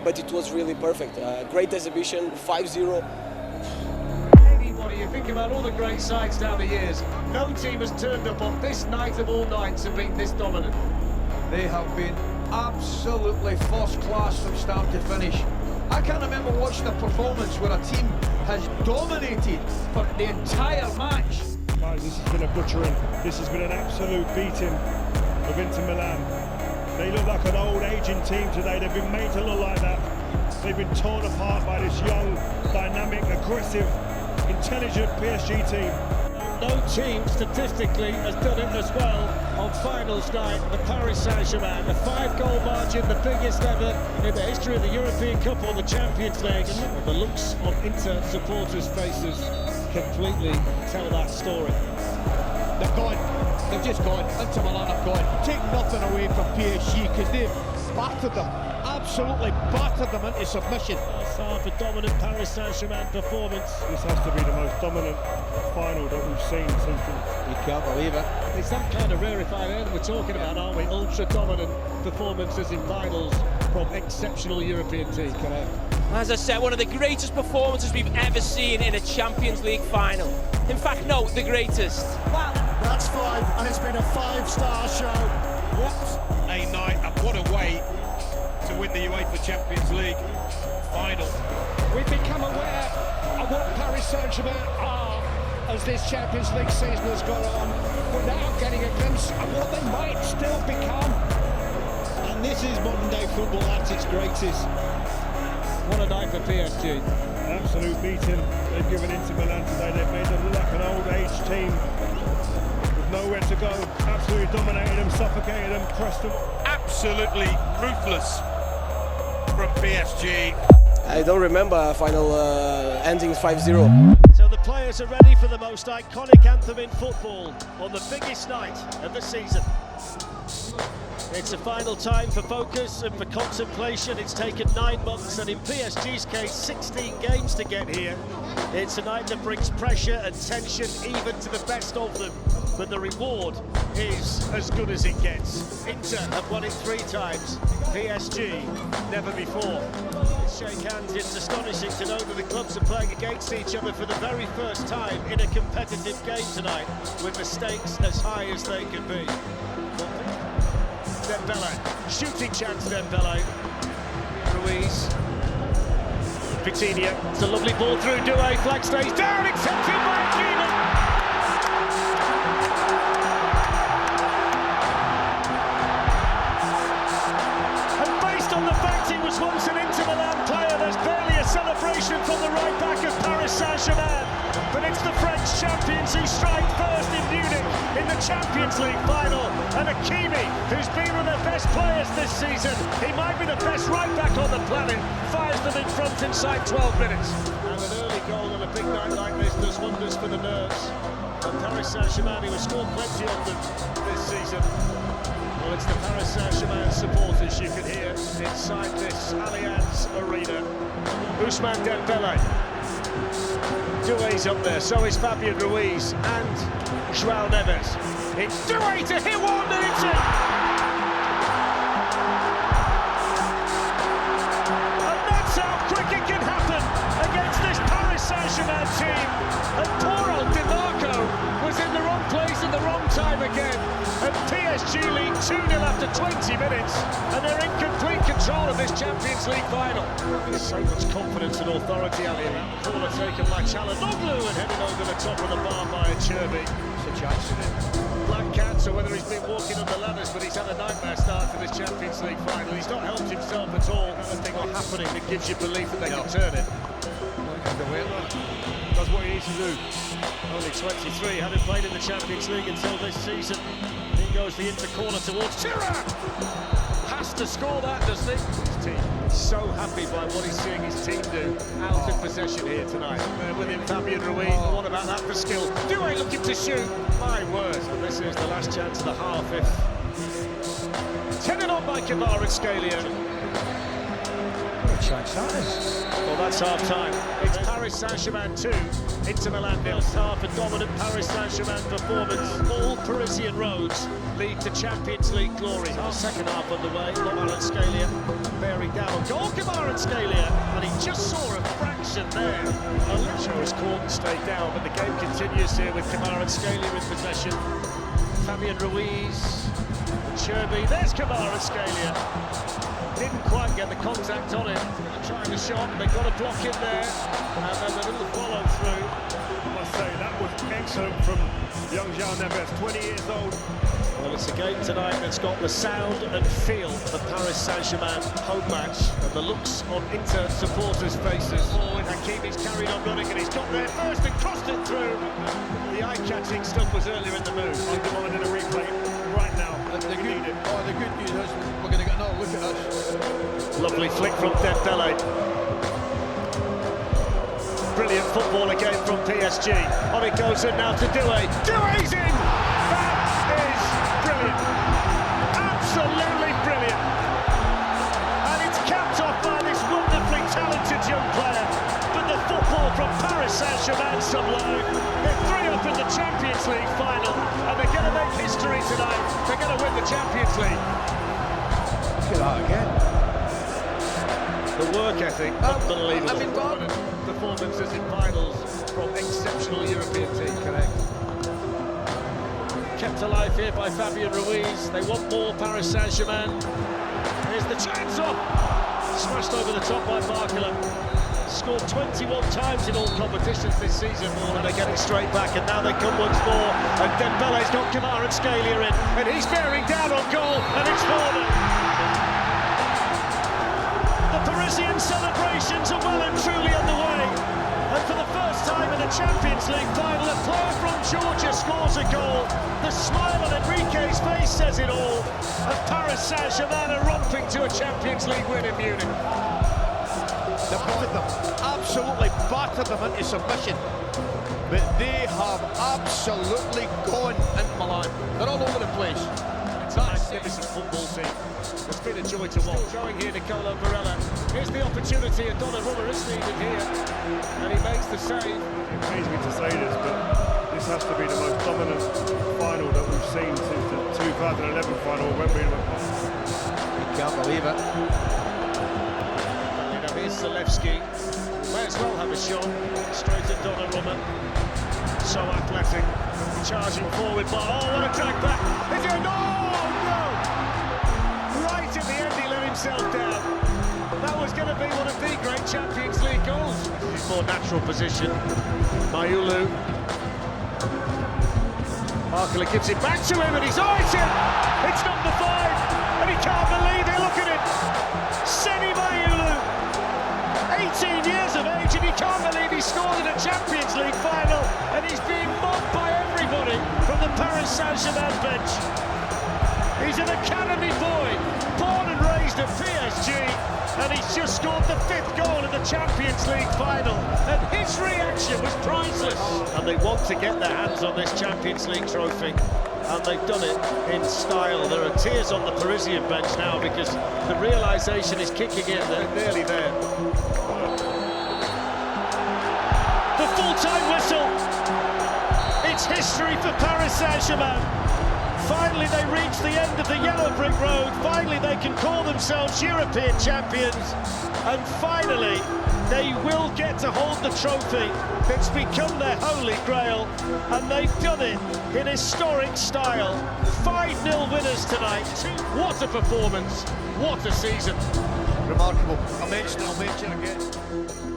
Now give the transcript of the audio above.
but it was really perfect. Great exhibition, 5-0. Anybody, you think about all the great sides down the years, no team has turned up on this night of all nights and been this dominant. They have been absolutely first class from start to finish. I can't remember watching a performance where a team has dominated for the entire match. This has been a butchering. This has been an absolute beating of Inter Milan. They look like an old aging team today. They've been made to look like that. They've been torn apart by this young, dynamic, aggressive, intelligent PSG team. No team statistically has done it as well on finals night. The Paris Saint-Germain, a 5-goal margin, the biggest ever in the history of the European Cup or the Champions League. And the looks on Inter supporters' faces completely tell that story. They're gone. They've just gone. Inter Milan have gone. Take nothing away from PSG because they've battered them. Absolutely battered them into submission. First half, a dominant Paris Saint-Germain performance. This has to be the most dominant final that we've seen since You can't believe it. It's that kind of rarefied air that we're talking about, aren't we? Ultra-dominant performances in finals from exceptional European teams. As I said, one of the greatest performances we've ever seen in a Champions League final. In fact, no, the greatest. Wow. That's 5, and it's been a 5-star show. What a night, and what a way to win the UEFA Champions League final. We've become aware of what Paris Saint-Germain are as this Champions League season has gone on. We're now getting a glimpse of what they might still become. And this is modern day football at its greatest. What a night for PSG. An absolute beating they've given Inter Milan today. They've made them look like an old age team with nowhere to go. Absolutely dominated them, suffocated them, crushed them. Absolutely ruthless from PSG. I don't remember a final ending 5-0. So the players are ready for the most iconic anthem in football on the biggest night of the season. It's a final time for focus and for contemplation. It's taken 9 months and in PSG's case 16 games to get here. It's a night that brings pressure and tension even to the best of them. But the reward is as good as it gets. Inter have won it 3 times, PSG never before. Shake hands, it's astonishing to know that the clubs are playing against each other for the very first time in a competitive game tonight, with the stakes as high as they can be. Dembele, shooting chance Dembele. Ruiz. Vitinha, it's a lovely ball through Doué, flag stays down, accepted by Hakimi. And based on the fact he was once an Inter Milan player, there's barely a celebration from the right back of Paris Saint-Germain. But it's the French champions who strike first in Munich in the Champions League final. And Hakimi, who's been one of their best players this season, he might be the best right back on the planet, fires them in front inside 12 minutes. And an early goal on a big night like this does wonders for the nerves. And Paris Saint-Germain, who has scored plenty of them this season. Well, it's the Paris Saint-Germain supporters you can hear inside this Allianz Arena. Ousmane Dembele. Doué's up there, so is Fabian Ruiz and João Neves. It's Doué to hit one and it's in! And that's how quick it can happen against this Paris Saint-Germain team. And poor old Di Marco was in the wrong place at the wrong time again. And PSG lead 2-0 after 20 minutes, and they're in complete control of this Champions League final. There's so much confidence and authority out here. Corner taken by Çalhanoğlu and headed over the top of the bar by Cherby. Such accident. Black cancer, whether he's been walking on the ladders, but he's had a nightmare start to this Champions League final. He's not helped himself at all. Anything are happening that gives you belief that they can turn it. Does what he needs to do. Only 23, hadn't played in the Champions League until this season. In goes the Inter corner towards Tira! Has to score that, doesn't he? His team so happy by what he's seeing his team do out of possession here tonight. With him, Fabian Ruiz. What about that for skill? Doué looking to shoot. My word, and this is the last chance of the half. If 10 on by Kvaratskhelia. chance that is. Well, that's half-time. It's Paris Saint-Germain 2, Inter Milan 0. Half a dominant Paris Saint-Germain performance. All Parisian roads lead to Champions League glory. Our second half underway. Kvaratskhelia bearing down on goal. Kvaratskhelia, and he just saw a fraction there. Alicio is caught and stayed down, but the game continues here with Kvaratskhelia in possession. Fabian Ruiz, Cherby, there's Kvaratskhelia. Didn't quite get the contact on him. Trying the shot, they've got a block in there, and then a little follow through. I must say, that was excellent from young João Neves, 20 years old. Well, it's a game tonight that's got the sound and feel of the Paris Saint-Germain home match, and the looks on Inter supporters' faces. Forward, Hakimi's carried on running, and he's got there first and crossed it through. The eye-catching stuff was earlier in the move. I'm demanding a replay right now. The good news is we're going to get another look at this. Lovely flick from Dembele. Brilliant football again from PSG. On it goes in now to Doué. Doué's in! That is brilliant. Absolutely brilliant. And it's capped off by this wonderfully talented young player. But the football from Paris Saint-Germain sublime. They're 3 up in the Champions League final, and they're going to make history tonight. They're going to win the Champions League. Look at that again. The work ethic, unbelievable. I mean, performances in finals from exceptional European team. Correct. Kept alive here by Fabian Ruiz. They want more, Paris Saint-Germain. Here's the chance off. Smashed over the top by Barcola. Scored 21 times in all competitions this season. And they're getting straight back, and now they come once more. And Dembele's got Kvaratskhelia in, and he's bearing down on goal, and it's fallen. Parisian celebrations are well and truly underway, and for the first time in a Champions League final, a player from Georgia scores a goal. The smile on Enrique's face says it all, and Paris Saint-Germain are romping to a Champions League win in Munich. They battered them, absolutely battered them into submission, but they have absolutely gone into Milan. They're all over the place. It's a magnificent football team. It's been a joy to watch. Showing here Nicolo Barella. Here's the opportunity, and Donnarumma is needed here, and he makes the save. It pains me to say this, but this has to be the most dominant final that we've seen since the 2011 final when we went past. You can't believe it. You know, here's Zalewski. May as well have a shot. Straight at Donnarumma. So athletic. Charging forward, but oh, what a drag back. Is it? No! Right at the end, he let himself down. That was going to be one of the great Champions League goals. His more natural position. Mayulu. Barcola gives it back to him, and he's it's in! It's number 5, and he can't believe it. Look at it. Seni Mayulu. 18 years of age, and he can't believe he scored in a Champions League final, and he's being mobbed by everybody from the Paris Saint-Germain bench. He's an academy boy, born and raised at PSG, and he's just scored the 5th goal in the Champions League final, and his reaction was priceless. And they want to get their hands on this Champions League trophy, and they've done it in style. There are tears on the Parisian bench now because the realisation is kicking in. They're nearly there. The full-time whistle. It's history for Paris Saint-Germain. Finally they reach the end of the yellow brick road. Finally they can call themselves European champions. And finally they will get to hold the trophy that's become their holy grail. And they've done it in historic style. 5-0 winners tonight. What a performance. What a season. Remarkable. I'll mention again.